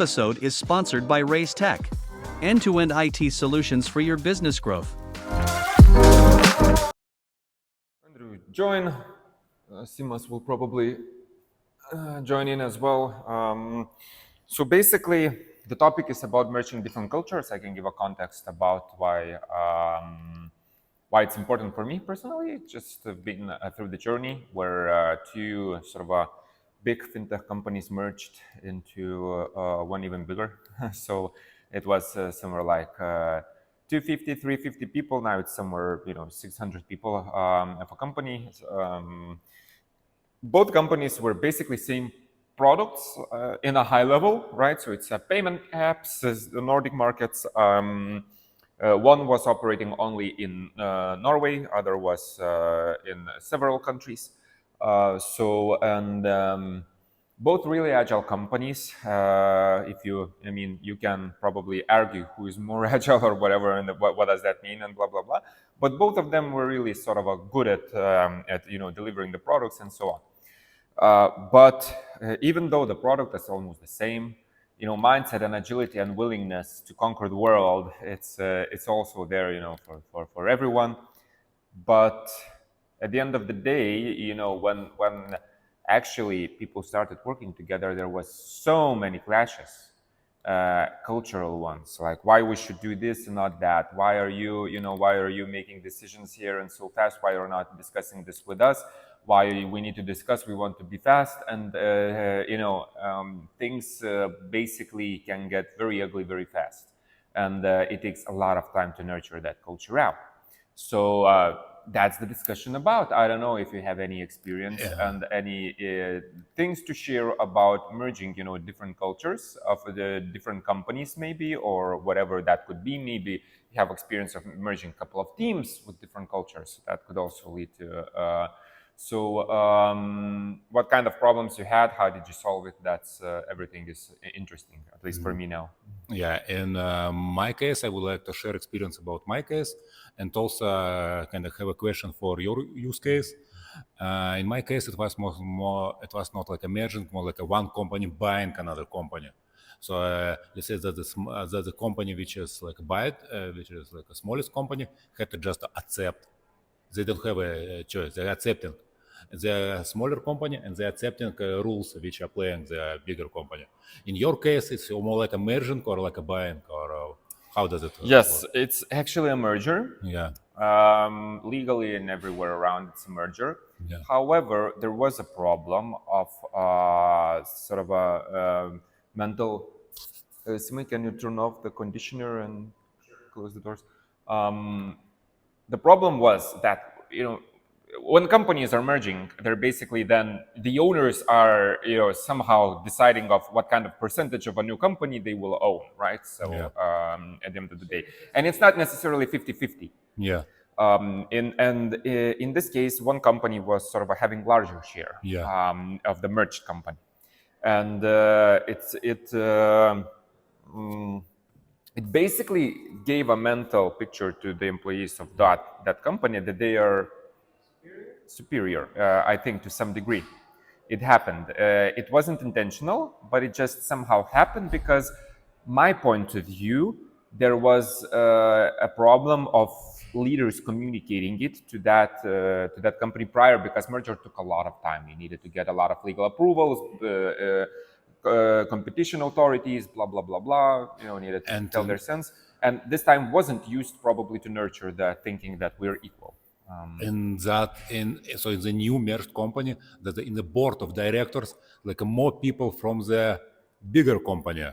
episode is sponsored by Raise Tech, end-to-end IT solutions for your business growth. Andrew join. Simas will probably join in as well. So basically, the topic is about merging different cultures. I can give a context about why it's important for me personally. Just been through the journey where two sort of big fintech companies merged into one even bigger. So it was somewhere like 250, 350 people. Now it's somewhere 600 people of a company. Both companies were basically same products in a high level, right? So it's payment apps, the Nordic markets. One was operating only in Norway, other was in several countries. Both really agile companies. You can probably argue who is more agile or whatever, and what does that mean, and blah blah blah. But both of them were really sort of good at delivering the products and so on. But even though the product is almost the same, mindset and agility and willingness to conquer the world, it's also there, for everyone. But at the end of the day, when actually people started working together, there was so many clashes, cultural ones, like why we should do this and not that. Why are you making decisions here and so fast? Why are you not discussing this with us? Why we need to discuss? We want to be fast, and things basically can get very ugly very fast, and it takes a lot of time to nurture that culture out. So that's the discussion about. I don't know if you have any experience and any things to share about merging, different cultures of the different companies, maybe, or whatever that could be. Maybe you have experience of merging a couple of teams with different cultures. That could also lead to. What kind of problems you had? How did you solve it? That's everything is interesting, at least for me now. Yeah, in my case, I would like to share experience about my case, and also kind of have a question for your use case. In my case, it was more. It was not like a merging, more like a one company buying another company. So let's say that the company which is like buy which is like a smallest company, had to just accept. They don't have a choice. They're accepting. They're a smaller company and they're accepting rules which are playing the bigger company. In your case, it's more like a merging or like a buying, or how does it Yes, work? it's actually a merger. Yeah. Legally and everywhere around, it's a merger. Yeah. However, there was a problem of sort of a mental. Simon, can you turn off the conditioner and close the doors? The problem was that when companies are merging, they're basically then the owners are somehow deciding of what kind of percentage of a new company they will own, right? So at the end of the day, and it's not necessarily 50-50. Yeah. In this case, one company was sort of having larger share of the merged company, and it basically gave a mental picture to the employees of that company that they are superior, I think, to some degree. It happened. It wasn't intentional, but it just somehow happened because my point of view, there was a problem of leaders communicating it to that company prior, because merger took a lot of time. You needed to get a lot of legal approvals, competition authorities, blah blah blah blah. Needed to tell their sense, and this time wasn't used probably to nurture the thinking that we're equal. In the new merged company, that in the board of directors, like more people from the bigger company.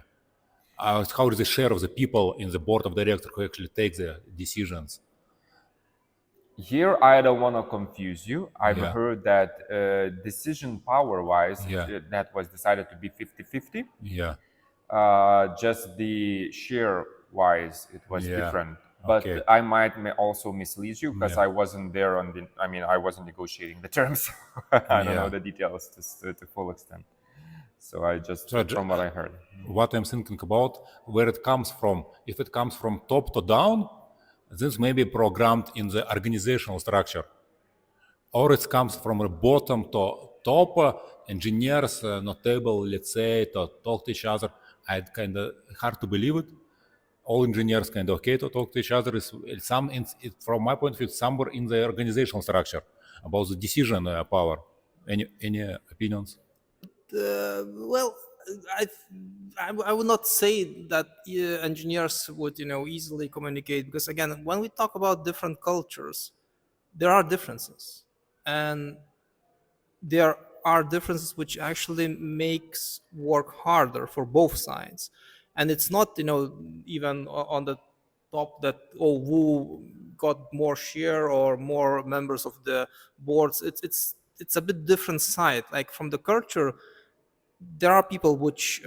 How is the share of the people in the board of directors who actually take the decisions? Here, I don't want to confuse you. I've heard that decision power-wise, that was decided to be 50-50. Yeah. Just the share-wise, it was different. But I might also mislead you because I wasn't there I wasn't negotiating the terms. I don't know the details to full extent. So I just, from what I heard. What I'm thinking about, where it comes from. If it comes from top to down, this may be programmed in the organizational structure. Or it comes from the bottom to top, engineers not able, let's say, to talk to each other. I kind of hard to believe it. All engineers kind of okay to talk to each other. It's from my point of view, it's somewhere in the organizational structure about the decision power. Any opinions? Well, I, I would not say that engineers would easily communicate, because again, when we talk about different cultures, there are differences, and there are differences which actually makes work harder for both sides. And it's not even on the top that, oh, who got more share or more members of the boards. It's a bit different side, like from the culture. There are people which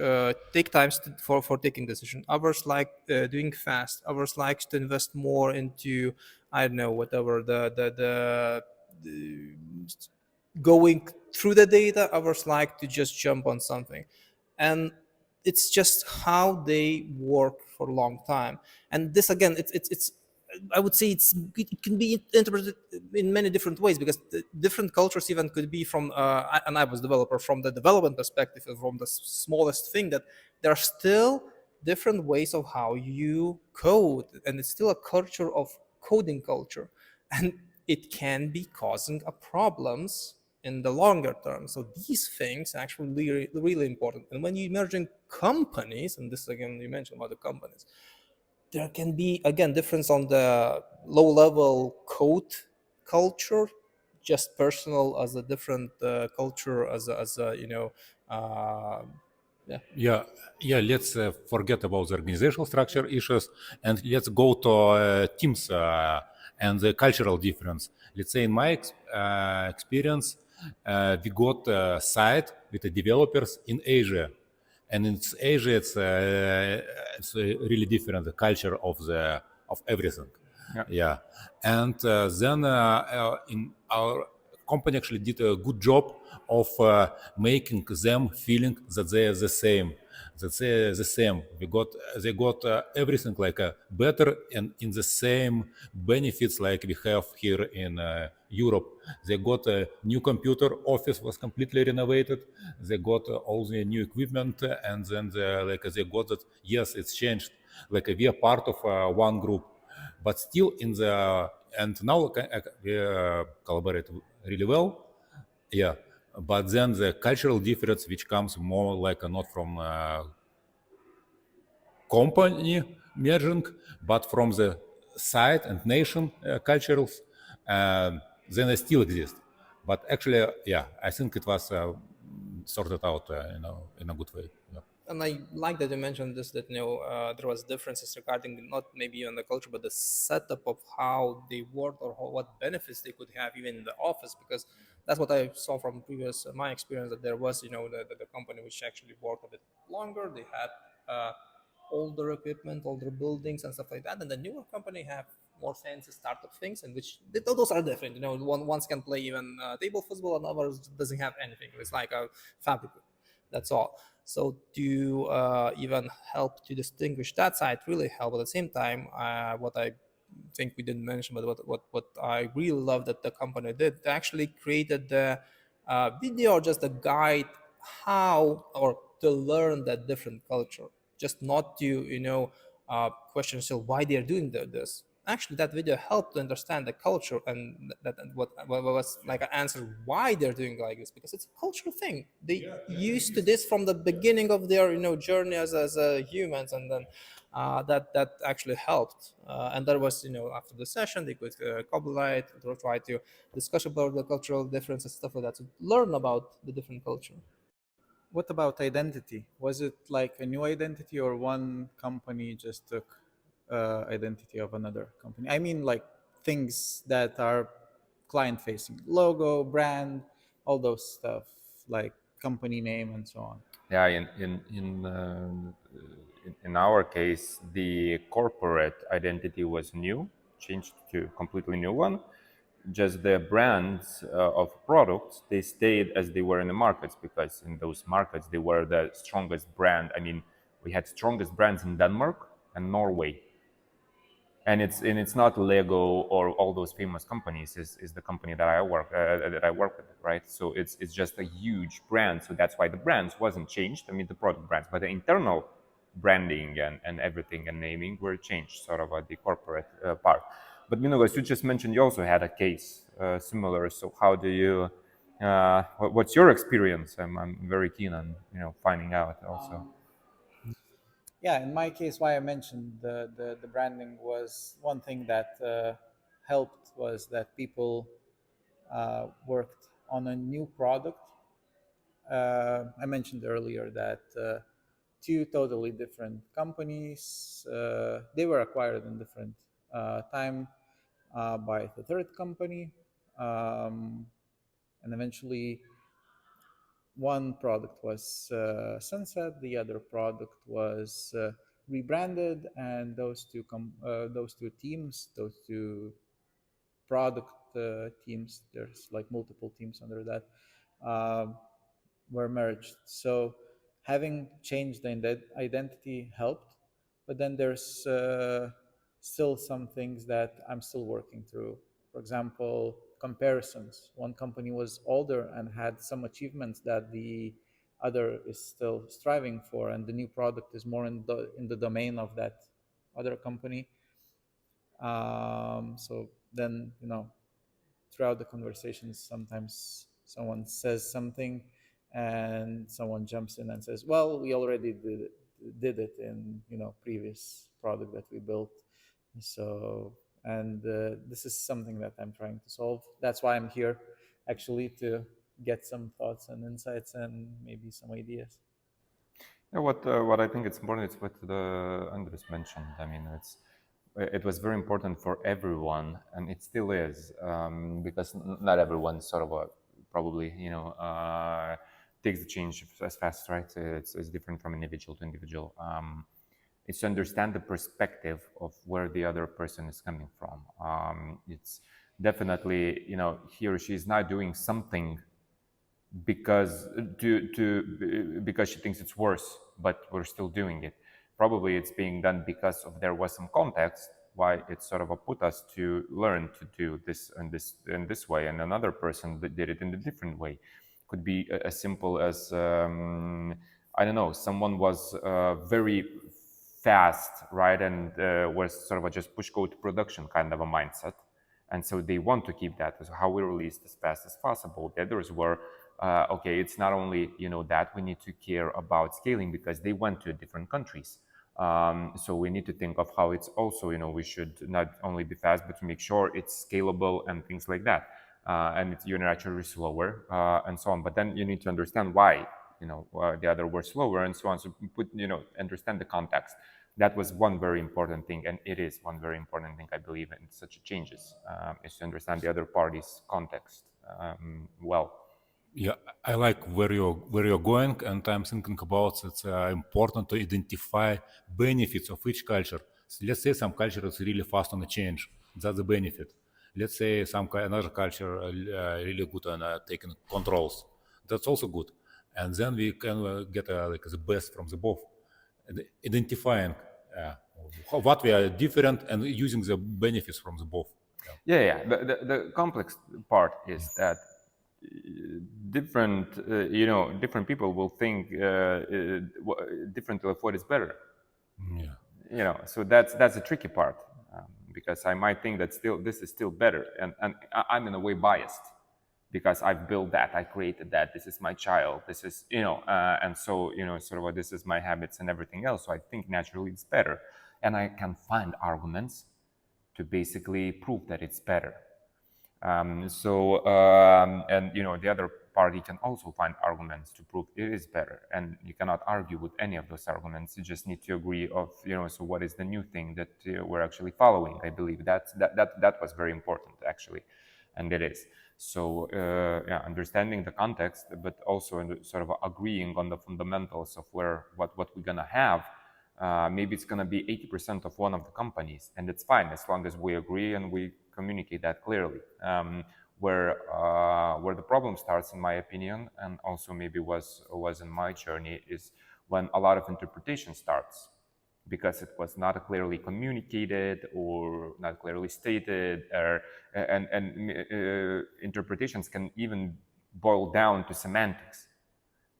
take times for taking decision. Others like doing fast. Others likes to invest more into, I don't know, whatever the going through the data. Others like to just jump on something, and it's just how they work for a long time. And this again, it's I would say it can be interpreted in many different ways, because the different cultures even could be from and I was developer, from the development perspective, from the smallest thing, that there are still different ways of how you code, and it's still a culture of coding culture, and it can be causing a problems in the longer term. So these things are actually really, really important. And when you're merging companies, and this again you mentioned about the companies, there can be again difference on the low level code culture, just personal as a different culture, as a uh, yeah. Yeah. Let's forget about the organizational structure issues and let's go to teams and the cultural difference. Let's say in my experience, we got a site with the developers in Asia, and in Asia it's really different, the culture of everything. Yeah. Yeah, and then in our company actually did a good job of making them feeling that they are the same, that they are the same. They got everything like better and in the same benefits like we have here in Europe. They got a new computer, office was completely renovated. They got all the new equipment, and then they got that. Yes, it's changed. Like we are part of one group, but still in the and now we collaborate really well. Yeah, but then the cultural difference which comes more like not from company merging, but from the side and nation cultures, then they still exist. But actually, yeah, I think it was sorted out, in a good way. Yeah. And I like that you mentioned this, that there was differences regarding not maybe on the culture, but the setup of how they work, or what benefits they could have even in the office. Because that's what I saw from previous my experience, that there was the company which actually worked a bit longer. They had older equipment, older buildings, and stuff like that. And the newer company have more fancy startup things, in which those are different. Ones can play even table football, and others doesn't have anything. It's like a fabric. That's all. So to even help to distinguish that side really help. At the same time, what I think we didn't mention, but what I really love that the company did, they actually created the video, or just a guide how or to learn that different culture, just not to question still why they are doing this. Actually, that video helped to understand the culture, and what was like an answer why they're doing like this, because it's a cultural thing. They used to this from the beginning of their journey as humans, and then that actually helped. And that was after the session they could collaborate or try to discuss about the cultural differences, stuff like that, to learn about the different culture. What about identity? Was it like a new identity, or one company just took identity of another company? I mean, like things that are client facing, logo, brand, all those stuff, like company name and so on. Yeah, in our case, the corporate identity was new, changed to completely new one. Just the brands of products, they stayed as they were in the markets, because in those markets they were the strongest brand. I mean, we had strongest brands in Denmark and Norway, and it's not Lego or all those famous companies. Is the company that I work with, right? So it's just a huge brand. So that's why the brands wasn't changed. I mean, the product brands, but the internal branding and everything and naming were changed, sort of the corporate part. But as you just mentioned, you also had a case similar. So how do you? What's your experience? I'm very keen on finding out also. Yeah, in my case, why I mentioned the branding was one thing that helped was that people worked on a new product. I mentioned earlier that two totally different companies, they were acquired in different time by the third company. And eventually one product was sunset, the other product was rebranded, and those two teams, those two product teams, there's like multiple teams under that, uh, were merged. So having changed the identity helped, but then there's still some things that I'm still working through. For example, comparisons. One company was older and had some achievements that the other is still striving for, and the new product is more in the domain of that other company. So then, throughout the conversations, sometimes someone says something and someone jumps in and says, well, we already did it in previous product that we built. So, and this is something that I'm trying to solve. That's why I'm here, actually, to get some thoughts and insights and maybe some ideas. Yeah, what I think it's important is what the Andres mentioned. I mean, it was very important for everyone, and it still is, because not everyone sort of probably takes the change as fast, right? It's different from individual to individual. It's to understand the perspective of where the other person is coming from. It's definitely he or she is not doing something because because she thinks it's worse, but we're still doing it. Probably it's being done because of there was some context why it sort of put us to learn to do this and this way, and another person that did it in a different way. Could be as simple as I don't know, someone was very fast, right, and was sort of a just push go to production kind of a mindset, and so they want to keep that as how we release as fast as possible. The others were okay, it's not only that we need to care about scaling because they went to different countries. So we need to think of how it's also we should not only be fast but to make sure it's scalable and things like that. And you're naturally slower and so on. But then you need to understand why the other were slower and so on. So put understand the context. That was one very important thing, and it is one very important thing I believe in such changes, is to understand the other party's context well. Yeah, I like where you're going, and I'm thinking about it's important to identify benefits of each culture. So let's say some culture is really fast on the change. That's the benefit. Let's say another culture really good on taking controls. That's also good. And then we can get like the best from the both. Identifying what we are different and using the benefits from the both. Yeah. The complex part is that different different people will think differently of what is better. Yeah. So that's the tricky part, because I might think that still this is still better, and I'm in a way biased because I've built that, I created that, this is my child, this is and so sort of this is my habits and everything else, so I think naturally it's better, and I can find arguments to basically prove that it's better. And the other party can also find arguments to prove it is better, and you cannot argue with any of those arguments. You just need to agree of so what is the new thing that we're actually following. I believe that was very important actually, and it is. So understanding the context, but also sort of agreeing on the fundamentals of what we're gonna have. Maybe it's going to be 80% of one of the companies, and it's fine as long as we agree and we communicate that clearly. Where the problem starts, in my opinion, and also maybe was in my journey, is when a lot of interpretation starts, because it was not clearly communicated or not clearly stated, and interpretations can even boil down to semantics.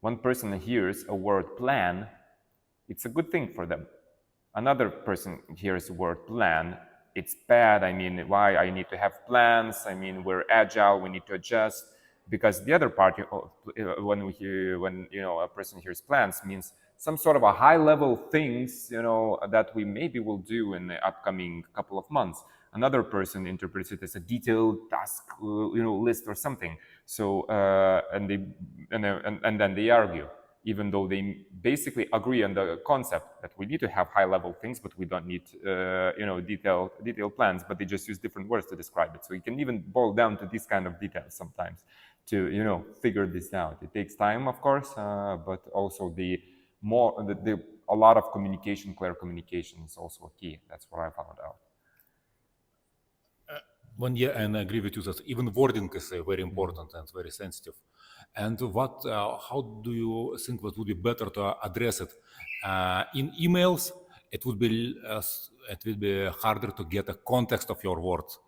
One person hears a word plan, it's a good thing for them. Another person hears the word plan, it's bad. I mean, why I need to have plans? I mean, we're agile, we need to adjust. Because the other part, when a person hears plans, means some sort of a high level things, that we maybe will do in the upcoming couple of months. Another person interprets it as a detailed task, list or something. So and then they argue, even though they basically agree on the concept that we need to have high level things, but we don't need detailed plans, but they just use different words to describe it. So you can even boil down to these kind of details sometimes to figure this out. It takes time, of course, but also a lot of communication, clear communication is also a key. That's what I found out. And I agree with you that even wording is very important and very sensitive. And how do you think that would be better to address it? In emails, it would be harder to get a context of your words.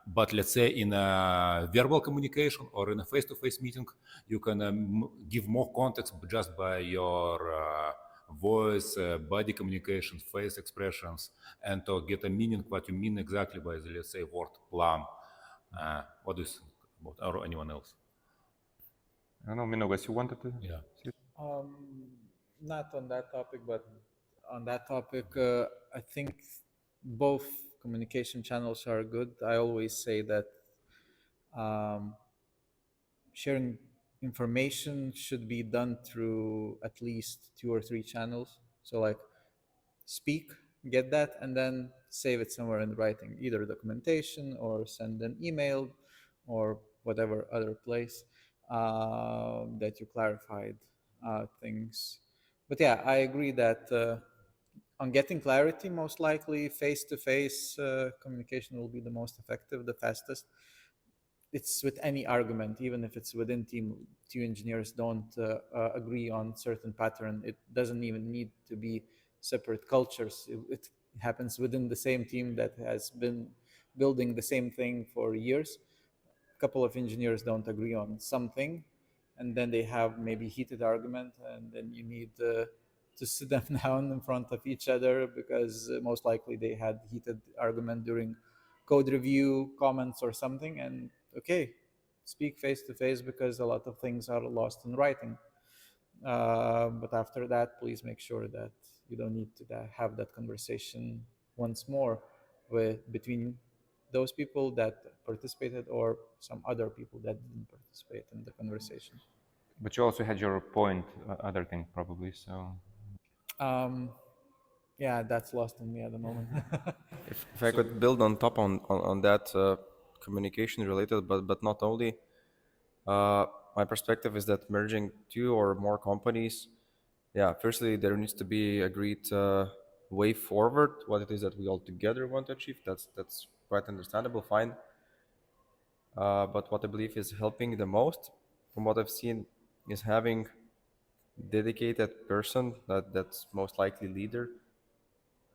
But let's say in a verbal communication or in a face-to-face meeting, you can give more context just by your voice, body communication, face expressions, and to get a meaning what you mean exactly by the, let's say, word plan. What do you think about, or anyone else? I don't know, Mindaugas, you wanted to? Yeah. Not on that topic, but on that topic, I think both communication channels are good. I always say that sharing information should be done through at least 2 or 3 channels. So like speak, get that, and then save it somewhere in writing, either documentation or send an email or whatever other place that you clarified things. But yeah, I agree that on getting clarity, most likely face-to-face communication will be the most effective, the fastest. It's with any argument, even if it's within team, 2 engineers don't agree on certain pattern. It doesn't even need to be separate cultures. It happens within the same team that has been building the same thing for years. A couple of engineers don't agree on something, and then they have maybe heated argument, and then you need to sit them down in front of each other, because most likely they had heated argument during code review comments or something. And okay, speak face to face, because a lot of things are lost in writing. But after that, please make sure that you don't need to have that conversation once more between those people that participated or some other people that didn't participate in the conversation. But you also had your point, other thing probably. So Yeah, that's lost on me at the moment. If I could build on top on that communication related, but not only, my perspective is that merging 2 or more companies, yeah, firstly there needs to be agreed way forward, what it is that we all together want to achieve. That's quite understandable, fine. But what I believe is helping the most, from what I've seen, is having dedicated person that's most likely leader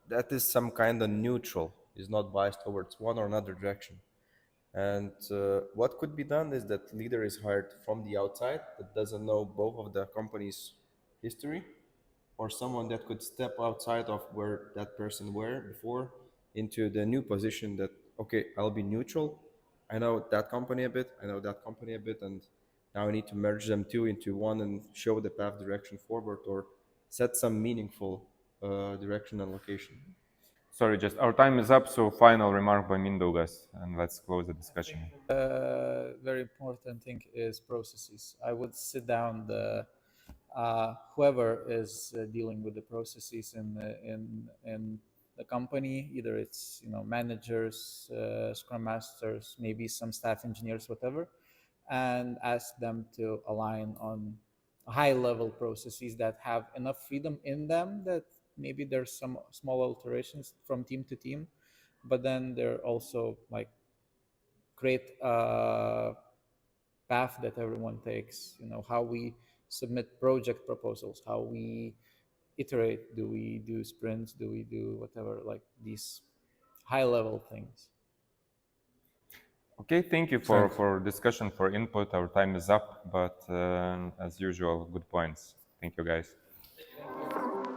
that is some kind of neutral, is not biased towards one or another direction. And what could be done is that leader is hired from the outside that doesn't know both of the company's history, or someone that could step outside of where that person were before into the new position that, okay, I'll be neutral. I know that company a bit, I know that company a bit, and now I need to merge them two into one and show the path direction forward, or set some meaningful direction and location. sorry, just our time is up. So final remark by Mindaugas, and let's close the discussion. Very important thing is processes. I would sit down whoever is dealing with the processes in the company, either it's managers, scrum masters, maybe some staff engineers, whatever, and ask them to align on high level processes that have enough freedom in them that maybe there's some small alterations from team to team, but then they're also like create a path that everyone takes. How we submit project proposals, how we iterate, do we do sprints, do we do whatever, like these high level things. Okay, thank you for discussion, for input. Our time is up, but as usual, good points. Thank you, guys. Thank you.